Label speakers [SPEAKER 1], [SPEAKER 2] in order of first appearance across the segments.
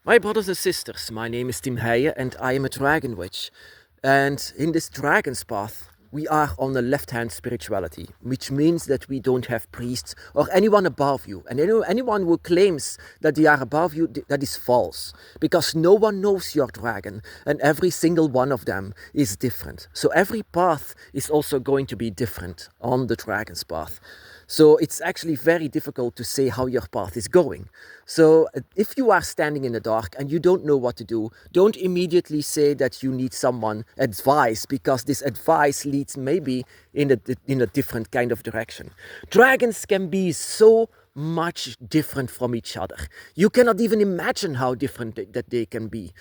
[SPEAKER 1] My brothers and sisters, my name is Tim Heijen and I am a Dragon Witch. And in this Dragon's Path, we are on the left-hand spirituality, which means that we don't have priests or anyone above you. And anyone who claims that they are above you, that is false. Because no one knows your dragon, and every single one of them is different. So every path is also going to be different on the Dragon's Path. So it's actually very difficult to say how your path is going. So if you are standing in the dark and you don't know what to do, don't immediately say that you need someone advice, because this advice leads maybe in a different kind of direction. Dragons can be so much different from each other. You cannot even imagine how different that they can be.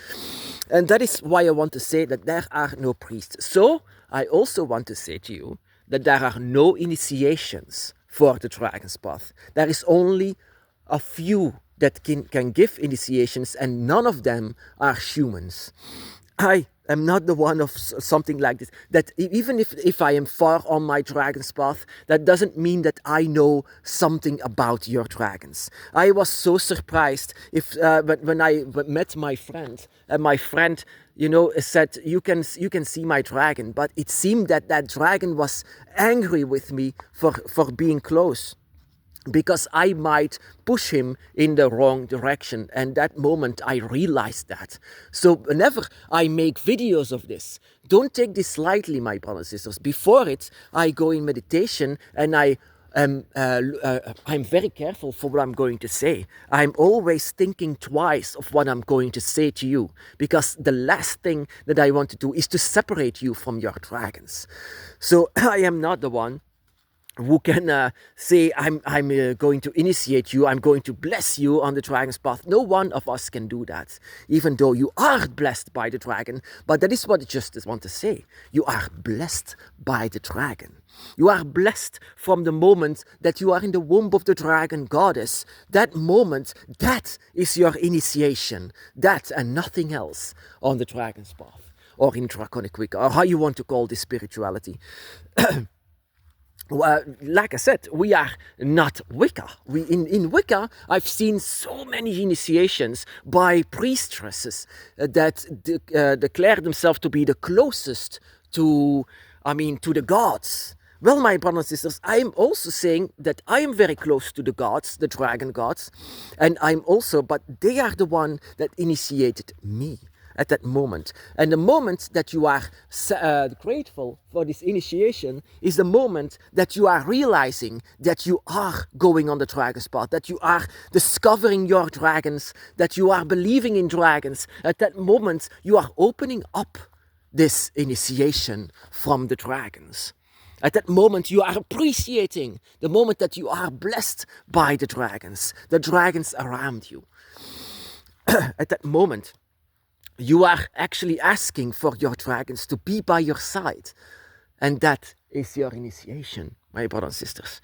[SPEAKER 1] And that is why I want to say that there are no priests. So I also want to say to you that there are no initiations for the Dragon's Path. There is only a few that can give initiations, and none of them are humans. I am not the one of something like this. That even if I am far on my Dragon's Path, that doesn't mean that I know something about your dragons. I was so surprised when I met my friend, and my friend, said, you can see my dragon, but it seemed that dragon was angry with me for being close, because I might push him in the wrong direction. And that moment I realized that. So whenever I make videos of this, don't take this lightly, my brothers and sisters. Before it, I go in meditation and I'm very careful for what I'm going to say. I'm always thinking twice of what I'm going to say to you, because the last thing that I want to do is to separate you from your dragons. So I am not the one who can say, I'm going to initiate you, I'm going to bless you on the Dragon's Path. No one of us can do that, even though you are blessed by the dragon. But that is what I just want to say. You are blessed by the dragon. You are blessed from the moment that you are in the womb of the dragon goddess. That moment, that is your initiation. That and nothing else on the Dragon's Path, or in Draconic Wicca, or how you want to call this spirituality. Well, like I said, we are not Wicca. In Wicca, I've seen so many initiations by priestesses that declare themselves to be the closest to the gods. Well, my brothers and sisters, I am also saying that I am very close to the gods, the dragon gods, and but they are the one that initiated me at that moment. And the moment that you are grateful for this initiation is the moment that you are realizing that you are going on the Dragon's Path, that you are discovering your dragons, that you are believing in dragons. At that moment, you are opening up this initiation from the dragons. At that moment, you are appreciating the moment that you are blessed by the dragons around you. At that moment, you are actually asking for your dragons to be by your side. And that is your initiation, my brothers and sisters.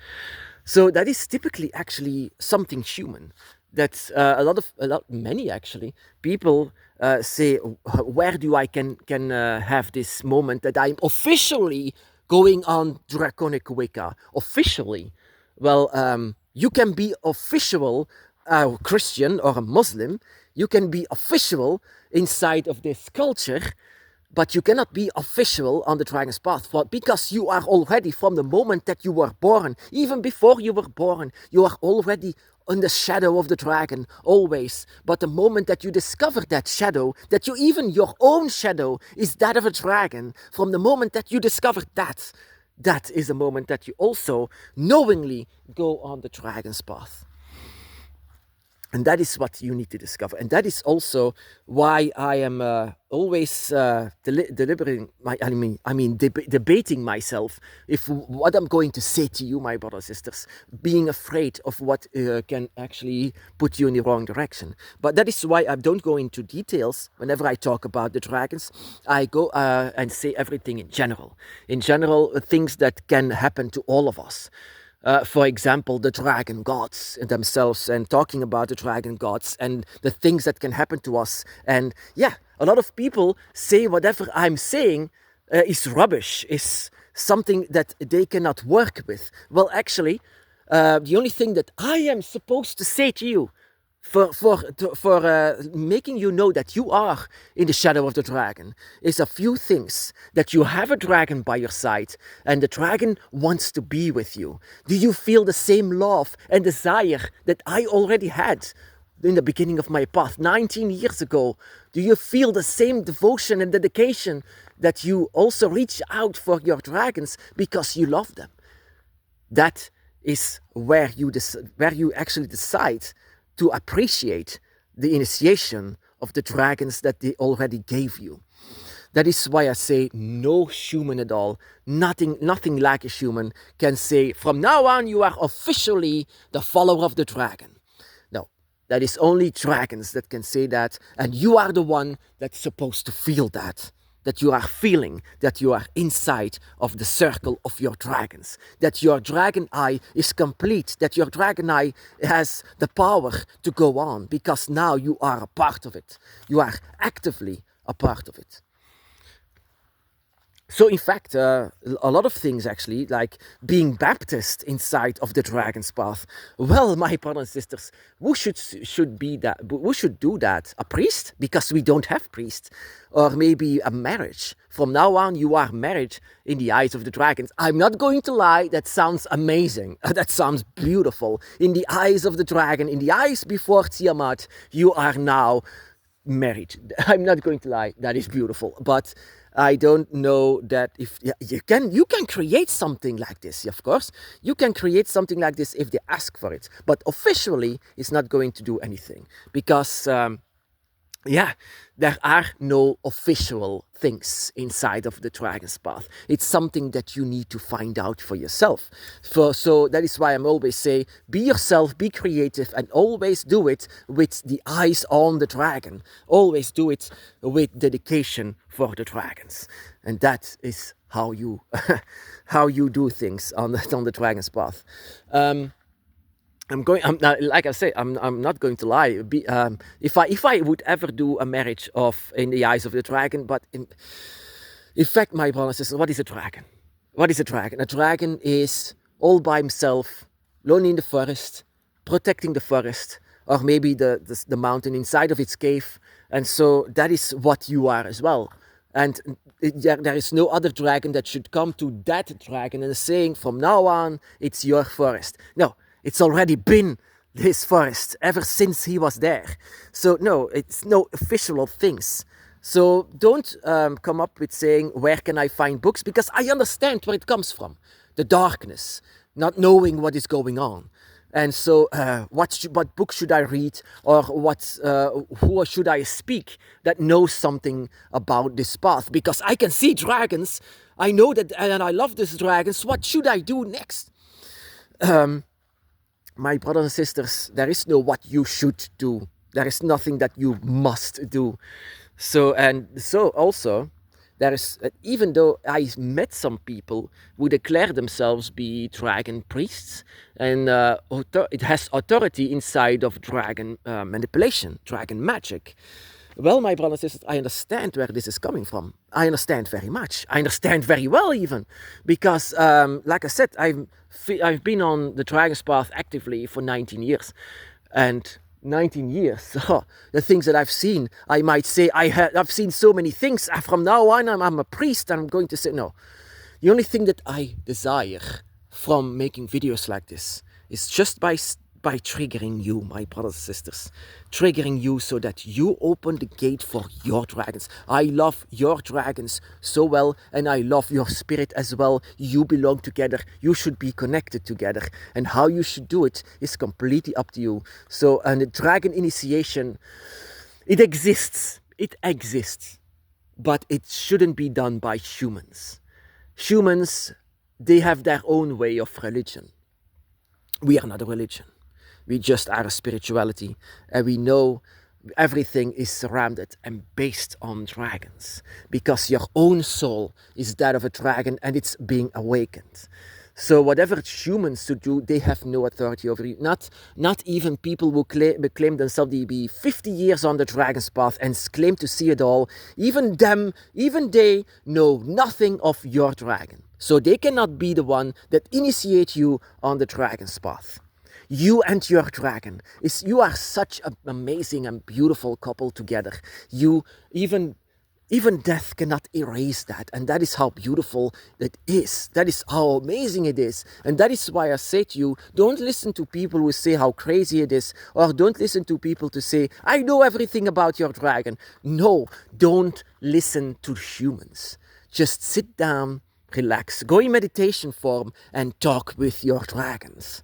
[SPEAKER 1] So that is typically actually something human. That many actually people say, where do I can have this moment that I'm officially going on Draconic Wicca? Officially. Well, you can be official Christian or a Muslim. You can be official inside of this culture, but you cannot be official on the Dragon's Path, because you are already, from the moment that you were born, even before you were born, you are already in the shadow of the dragon, always. But the moment that you discover that shadow, that your own shadow is that of a dragon, from the moment that you discover that is the moment that you also knowingly go on the Dragon's Path. And that is what you need to discover. And that is also why I am always debating myself if what I'm going to say to you, my brothers and sisters, being afraid of what can actually put you in the wrong direction. But that is why I don't go into details whenever I talk about the dragons. I go and say everything in general. In general, things that can happen to all of us. For example, the dragon gods themselves, and talking about the dragon gods and the things that can happen to us. And yeah, a lot of people say whatever I'm saying is rubbish, is something that they cannot work with. Well, actually, the only thing that I am supposed to say to you for making you know that you are in the shadow of the dragon is a few things. That you have a dragon by your side and the dragon wants to be with you. Do you feel the same love and desire that I already had in the beginning of my path 19 years ago? Do you feel the same devotion and dedication that you also reach out for your dragons because you love them? That is where you actually decide to appreciate the initiation of the dragons that they already gave you. That is why I say no human at all, nothing like a human can say, from now on you are officially the follower of the dragon. No, that is only dragons that can say that, and you are the one that's supposed to feel that you are feeling that you are inside of the circle of your dragons, that your dragon eye is complete, that your dragon eye has the power to go on, because now you are a part of it. You are actively a part of it. So in fact, a lot of things actually, like being baptized inside of the dragon's path. Well, my brothers and sisters, who should be that? Who should do that? A priest? Because we don't have priests. Or maybe a marriage. From now on, you are married in the eyes of the dragons. I'm not going to lie, that sounds amazing. That sounds beautiful. In the eyes of the dragon, in the eyes before Tiamat, you are now married. I'm not going to lie, that is beautiful. But I don't know that if you can create something like this, of course. You can create something like this if they ask for it. But officially, it's not going to do anything. Because, there are no official things inside of the dragon's path. It's something that you need to find out for yourself. So that is why I'm always say, be yourself, be creative, and always do it with the eyes on the dragon. Always do it with dedication for the dragons. And that is how you do things on the dragon's path. Like I say, I'm not going to lie. If I would ever do a marriage in the eyes of the dragon, but in fact, my brothers and sisters, what is a dragon? What is a dragon? A dragon is all by himself, lonely in the forest, protecting the forest, or maybe the mountain inside of its cave. And so that is what you are as well. And there is no other dragon that should come to that dragon and saying, from now on, it's your forest. No. It's already been his forest ever since he was there. So no, it's no official things. So don't come up with saying, where can I find books? Because I understand where it comes from. The darkness, not knowing what is going on. And so what book should I read, or who should I speak that knows something about this path? Because I can see dragons, I know that, and I love these dragons. What should I do next? My brothers and sisters, there is no what you should do. There is nothing that you must do. So also, there is, even though I met some people who declare themselves be dragon priests, and it has authority inside of dragon manipulation, dragon magic. Well, my brothers and sisters, I understand where this is coming from. I understand very much. I understand very well even. Because, like I said, I've been on the dragon's path actively for 19 years. And 19 years, the things that I've seen, I might say, I've seen so many things. From now on, I'm a priest, and I'm going to say, no. The only thing that I desire from making videos like this is just by triggering you, my brothers and sisters. Triggering you so that you open the gate for your dragons. I love your dragons so well, and I love your spirit as well. You belong together. You should be connected together. And how you should do it is completely up to you. So, and the dragon initiation, it exists. It exists. But it shouldn't be done by humans. Humans, they have their own way of religion. We are not a religion. We just are a spirituality, and we know everything is surrounded and based on dragons, because your own soul is that of a dragon and it's being awakened. So whatever humans should do, they have no authority over you. Not even people who claim themselves to be 50 years on the dragon's path and claim to see it all. Even they know nothing of your dragon. So they cannot be the one that initiate you on the dragon's path. You and your dragon. You are such an amazing and beautiful couple together. You even death cannot erase that. And that is how beautiful it is. That is how amazing it is. And that is why I say to you, don't listen to people who say how crazy it is, or don't listen to people to say, I know everything about your dragon. No, don't listen to humans. Just sit down, relax, go in meditation form and talk with your dragons.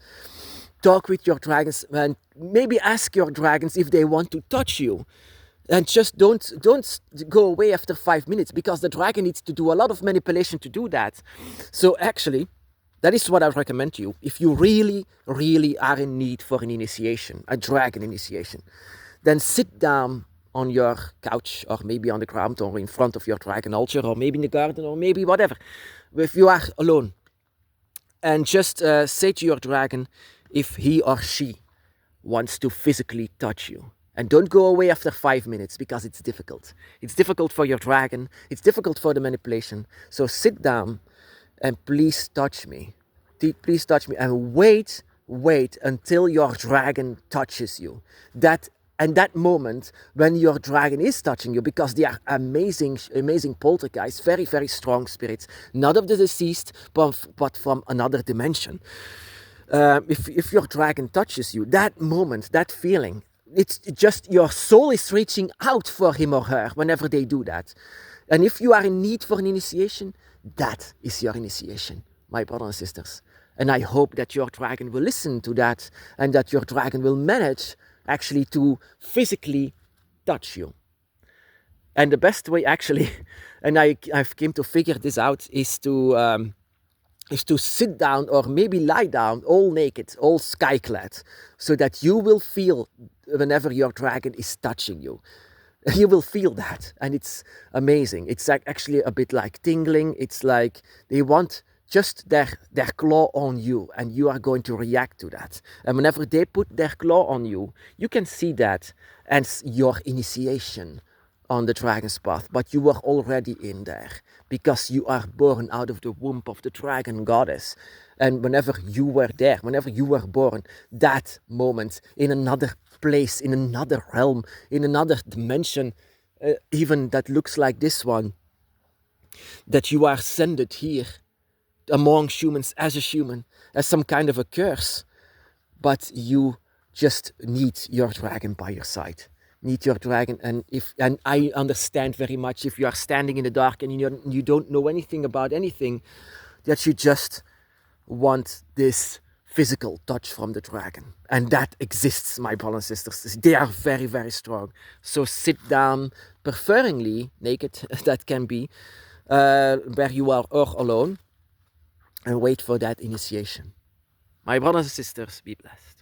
[SPEAKER 1] Talk with your dragons and maybe ask your dragons if they want to touch you. And just don't go away after 5 minutes, because the dragon needs to do a lot of manipulation to do that. So actually, that is what I recommend to you. If you really, really are in need for an initiation, a dragon initiation, then sit down on your couch, or maybe on the ground, or in front of your dragon altar, or maybe in the garden, or maybe whatever, if you are alone. And just say to your dragon if he or she wants to physically touch you. And don't go away after 5 minutes, because it's difficult. It's difficult for your dragon. It's difficult for the manipulation. So sit down and please touch me. Please touch me and wait until your dragon touches you. That moment when your dragon is touching you, because they are amazing poltergeists, very, very strong spirits, not of the deceased, but from another dimension. If your dragon touches you, that moment, that feeling, it's just your soul is reaching out for him or her whenever they do that. And if you are in need for an initiation, that is your initiation, my brothers and sisters. And I hope that your dragon will listen to that, and that your dragon will manage actually to physically touch you. And the best way actually, and I've came to figure this out, is to sit down or maybe lie down all naked, all sky-clad, so that you will feel whenever your dragon is touching you. You will feel that, and it's amazing. It's actually a bit like tingling. It's like they want just their claw on you, and you are going to react to that. And whenever they put their claw on you, you can see that as your initiation on the dragon's path, but you were already in there, because you are born out of the womb of the dragon goddess. And whenever you were there, whenever you were born, that moment in another place, in another realm, in another dimension, even that looks like this one, that you are sent here among humans as a human, as some kind of a curse, but you just need your dragon by your side. Need your dragon, and I understand very much if you are standing in the dark and you don't know anything about anything, that you just want this physical touch from the dragon, and that exists, my brothers and sisters. They are very, very strong. So sit down, preferably naked, that can be, where you are or alone, and wait for that initiation. My brothers and sisters, be blessed.